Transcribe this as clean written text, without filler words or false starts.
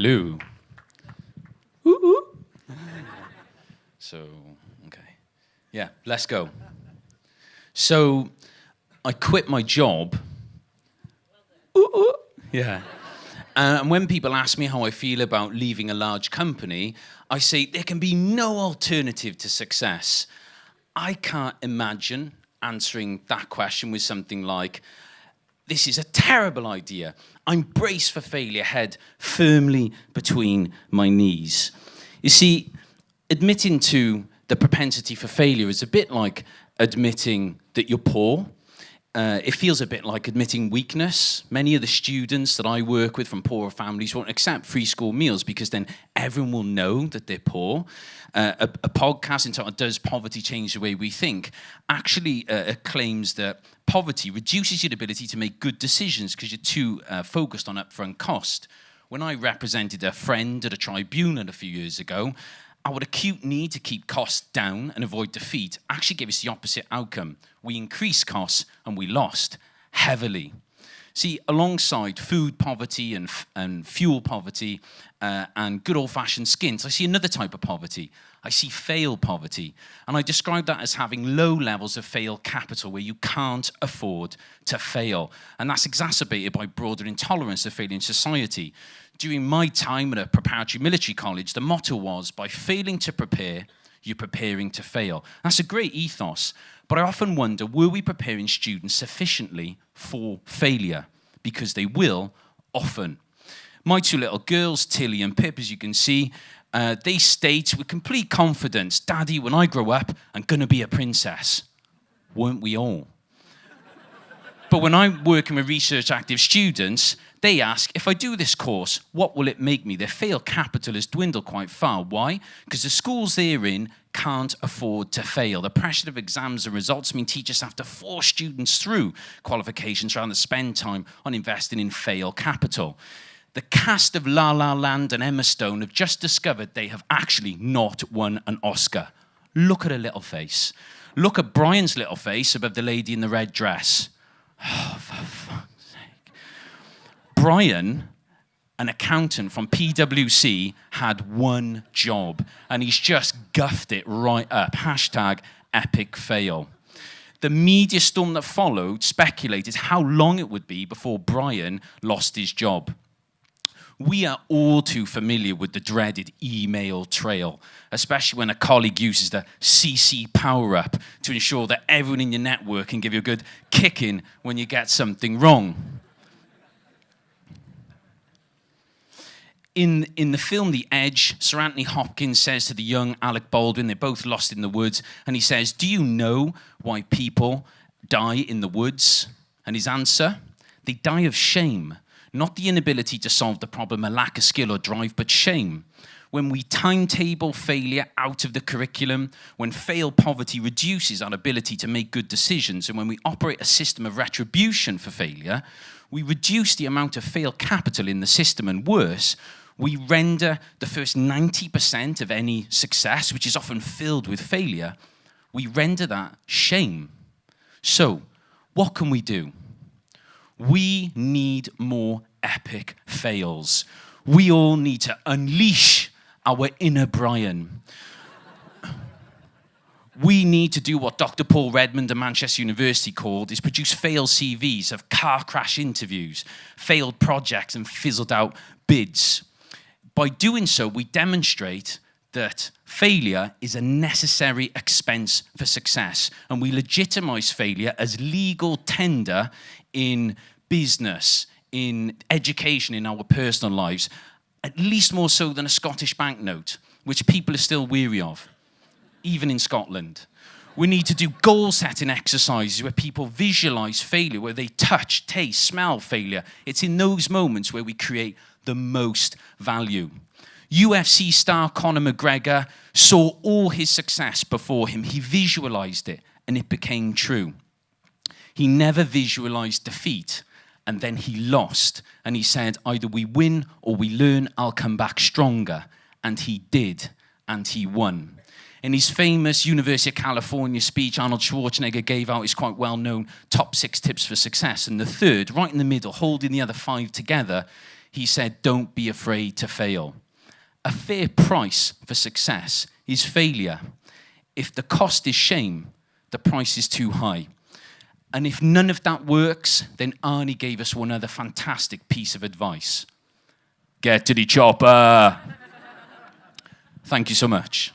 Hello. Ooh. So, okay. Yeah, let's go. So, I quit my job. Ooh. Yeah. And when people ask me how I feel about leaving a large company, I say there can be no alternative to success. I can't imagine answering that question with something like, this is a terrible idea. I'm braced for failure, head firmly between my knees. You see, admitting to the propensity for failure is a bit like admitting that you're poor. It feels a bit like admitting weakness. Many of the students that I work with from poorer families won't accept free school meals because then everyone will know that they're poor. A podcast entitled Does Poverty Change the Way We Think actually claims that poverty reduces your ability to make good decisions because you're too focused on upfront cost. When I represented a friend at a tribunal a few years ago, our acute need to keep costs down and avoid defeat actually gave us the opposite outcome. We increased costs and we lost heavily. See, alongside food poverty and fuel poverty and good old-fashioned skins, I see another type of poverty. I see fail poverty. And I describe that as having low levels of fail capital where you can't afford to fail. And that's exacerbated by broader intolerance of failure in society. During my time at a preparatory military college, the motto was, by failing to prepare, you're preparing to fail. That's a great ethos, but I often wonder, were we preparing students sufficiently for failure? Because they will, often. My two little girls, Tilly and Pip, as you can see, they state with complete confidence, Daddy, when I grow up, I'm going to be a princess. Weren't we all? But when I'm working with research active students, they ask, if I do this course, what will it make me? Their fail capital has dwindled quite far. Why? Because the schools they're in can't afford to fail. The pressure of exams and results mean teachers have to force students through qualifications rather than spend time on investing in fail capital. The cast of La La Land and Emma Stone have just discovered they have actually not won an Oscar. Look at her little face. Look at Brian's little face above the lady in the red dress. Oh, for fuck's sake. Brian, an accountant from PwC, had one job, and he's just guffed it right up. Hashtag epic fail. The media storm that followed speculated how long it would be before Brian lost his job. We are all too familiar with the dreaded email trail, especially when a colleague uses the CC power-up to ensure that everyone in your network can give you a good kick-in when you get something wrong. In the film The Edge, Sir Anthony Hopkins says to the young Alec Baldwin, they're both lost in the woods, and he says, do you know why people die in the woods? And his answer, they die of shame. Not the inability to solve the problem, a lack of skill or drive, but shame. When we timetable failure out of the curriculum, when fail poverty reduces our ability to make good decisions, and when we operate a system of retribution for failure, we reduce the amount of fail capital in the system, and worse, we render the first 90% of any success, which is often filled with failure, we render that shame. So, what can we do? We need more epic fails. We all need to unleash our inner Brian. We need to do what Dr. Paul Redmond at Manchester University called is produce failed CVs of car crash interviews, failed projects, and fizzled out bids. By doing so, we demonstrate that failure is a necessary expense for success, and we legitimize failure as legal tender in business, in education, in our personal lives, at least more so than a Scottish banknote, which people are still weary of, even in Scotland. We need to do goal-setting exercises where people visualize failure, where they touch, taste, smell failure. It's in those moments where we create the most value. UFC star Conor McGregor saw all his success before him. He visualized it, and it became true. He never visualized defeat, and then he lost. And he said, either we win or we learn, I'll come back stronger. And he did, and he won. In his famous University of California speech, Arnold Schwarzenegger gave out his quite well-known top 6 tips for success. And the third, right in the middle, holding the other 5 together, he said, don't be afraid to fail. A fair price for success is failure. If the cost is shame, the price is too high. And if none of that works, then Arnie gave us one other fantastic piece of advice. Get to the chopper. Thank you so much.